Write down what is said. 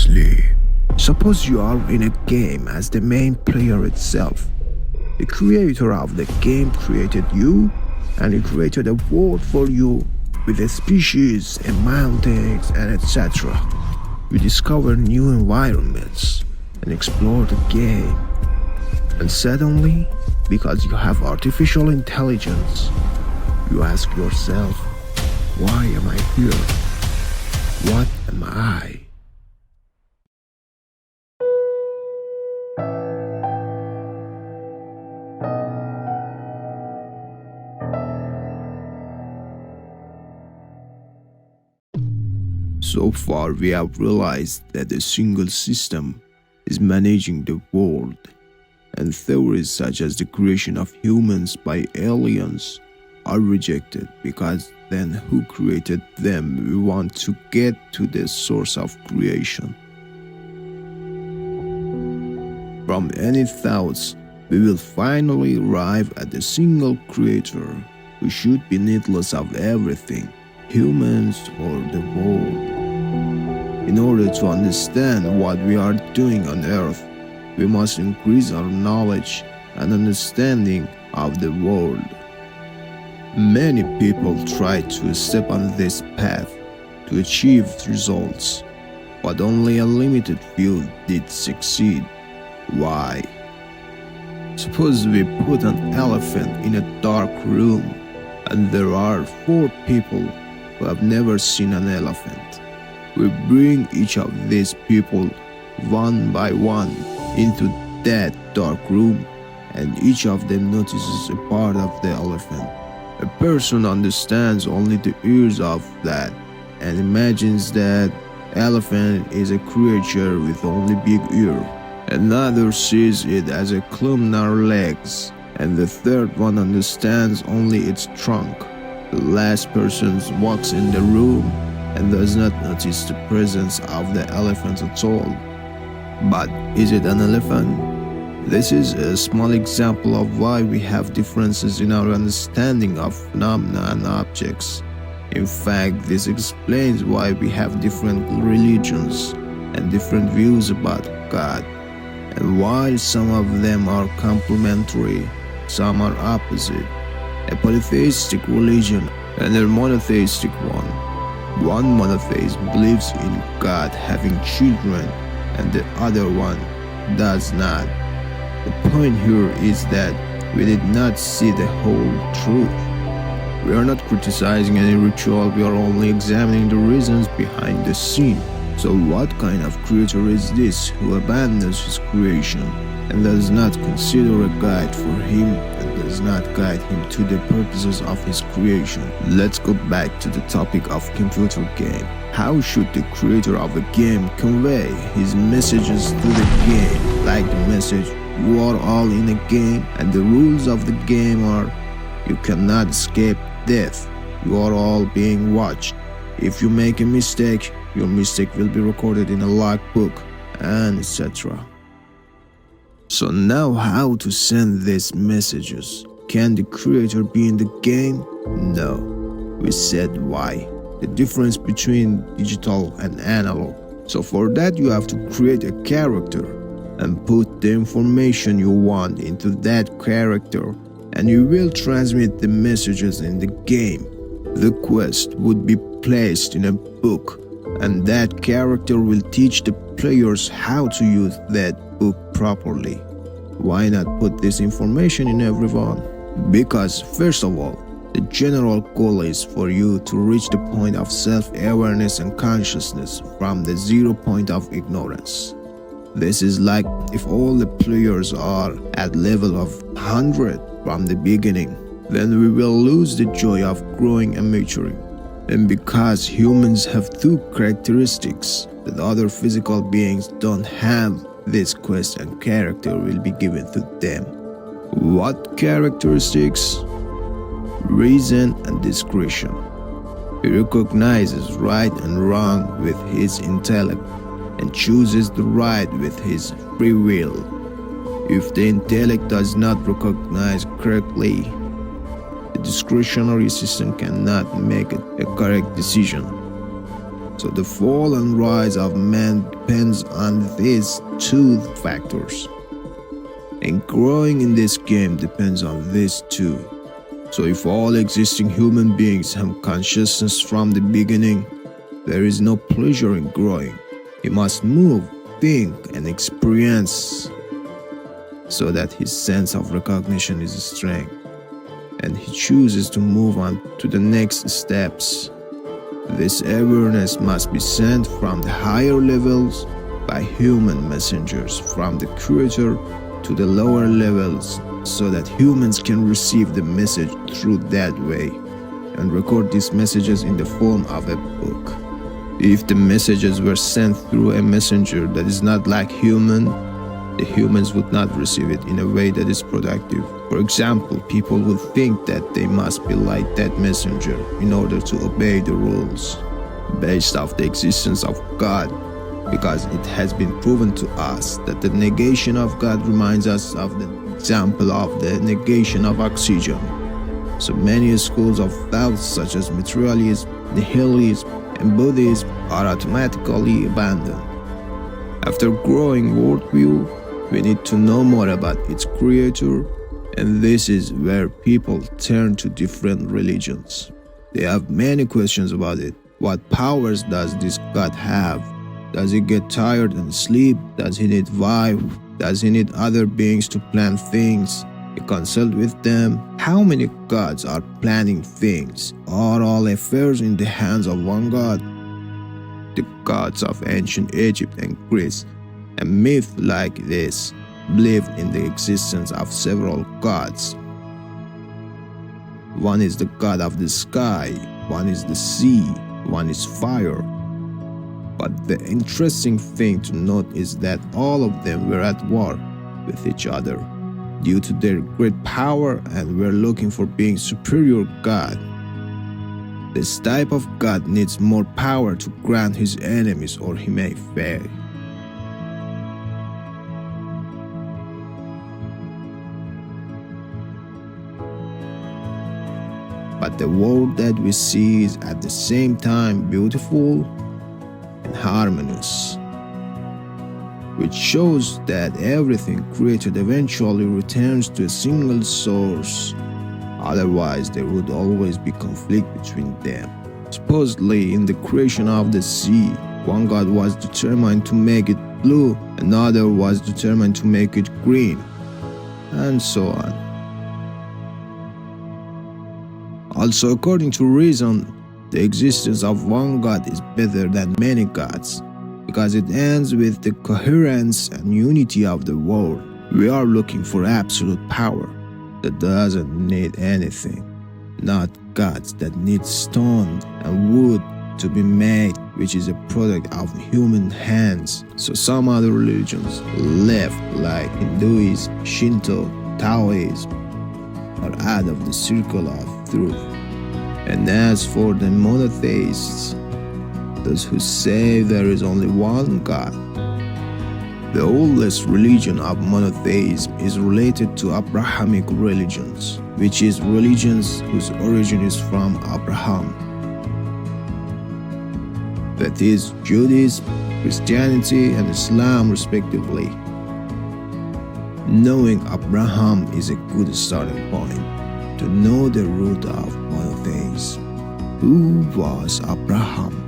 seriously. Suppose you are in a game as the main player itself. The creator of the game created you, and he created a world for you with a species and mountains and etc. You discover new environments and explore the game. And suddenly, because you have artificial intelligence, you ask yourself, why am I here? What am I? So far, we have realized that a single system is managing the world, and theories such as the creation of humans by aliens are rejected because then who created them? We want to get to the source of creation. From any thoughts, we will finally arrive at a single creator who should be needless of everything, humans or the world. In order to understand what we are doing on earth, we must increase our knowledge and understanding of the world. Many people try to step on this path to achieve results, but only a limited few did succeed. Why? Suppose we put an elephant in a dark room, and there are 4 people who have never seen an elephant. We bring each of these people one by one into that dark room, and each of them notices a part of the elephant. A person understands only the ears of that and imagines that elephant is a creature with only big ear. Another sees it as a columnar legs, and the third one understands only its trunk. The last person walks in the room and does not notice the presence of the elephant at all. But is it an elephant? This is a small example of why we have differences in our understanding of phenomena and objects. In fact, this explains why we have different religions and different views about God, and while some of them are complementary, some are opposite. A polytheistic religion and a monotheistic one. One monotheist believes in God having children, and the other one does not. The point here is that we did not see the whole truth. We are not criticizing any ritual, we are only examining the reasons behind the scene. So what kind of creator is this who abandons his creation and does not consider a guide for him and does not guide him to the purposes of his creation? Let's go back to the topic of computer game. How should the creator of a game convey his messages to the game? Like the message, you are all in a game, and the rules of the game are, you cannot escape death, you are all being watched. If you make a mistake, your mistake will be recorded in a logbook, and etc. So now how to send these messages? Can the creator be in the game? No. We said why. The difference between digital and analog. So for that you have to create a character and put the information you want into that character, and you will transmit the messages in the game. The quest would be placed in a book, and that character will teach the players how to use that book properly. Why not put this information in everyone? Because first of all, the general goal is for you to reach the point of self-awareness and consciousness from the 0 point of ignorance. This is like if all the players are at level of 100 from the beginning, then we will lose the joy of growing and maturing. And because humans have 2 characteristics that other physical beings don't have, this quest and character will be given to them. What characteristics? Reason and discretion. He recognizes right and wrong with his intellect and chooses the right with his free will. If the intellect does not recognize correctly, the discretionary system cannot make a correct decision. So the fall and rise of man depends on these two factors. And growing in this game depends on these two. So if all existing human beings have consciousness from the beginning, there is no pleasure in growing. He must move, think, and experience so that his sense of recognition is strength, and he chooses to move on to the next steps. This awareness must be sent from the higher levels by human messengers from the Creator to the lower levels, so that humans can receive the message through that way and record these messages in the form of a book. If the messages were sent through a messenger that is not like human, the humans would not receive it in a way that is productive. For example, people would think that they must be like that messenger in order to obey the rules based off the existence of God, because it has been proven to us that the negation of God reminds us of the example of the negation of oxygen. So many schools of thought such as materialism, nihilism, and Buddhism are automatically abandoned. After growing worldview, we need to know more about its creator, and this is where people turn to different religions. They have many questions about it. What powers does this God have? Does he get tired and sleep? Does he need wife? Does he need other beings to plan things? He consult with them. How many gods are planning things? Are all affairs in the hands of one God? The gods of ancient Egypt and Greece, a myth like this, believed in the existence of several gods. One is the god of the sky, one is the sea, one is fire. But the interesting thing to note is that all of them were at war with each other due to their great power and were looking for being superior God. This type of God needs more power to grant his enemies or he may fail. But the world that we see is at the same time beautiful and harmonious, which shows that everything created eventually returns to a single source. Otherwise, there would always be conflict between them. Supposedly, in the creation of the sea, one god was determined to make it blue, another was determined to make it green, and so on. Also, according to reason, the existence of one God is better than many gods, because it ends with the coherence and unity of the world. We are looking for absolute power that doesn't need anything, not gods that need stone and wood to be made, which is a product of human hands. So some other religions left, like Hinduism, Shinto, Taoism, are out of the circle of truth. And as for the monotheists, those who say there is only one God, the oldest religion of monotheism is related to Abrahamic religions, which is religions whose origin is from Abraham. That is Judaism, Christianity, and Islam respectively. Knowing Abraham is a good starting point to know the root of monotheism. Who was Abraham?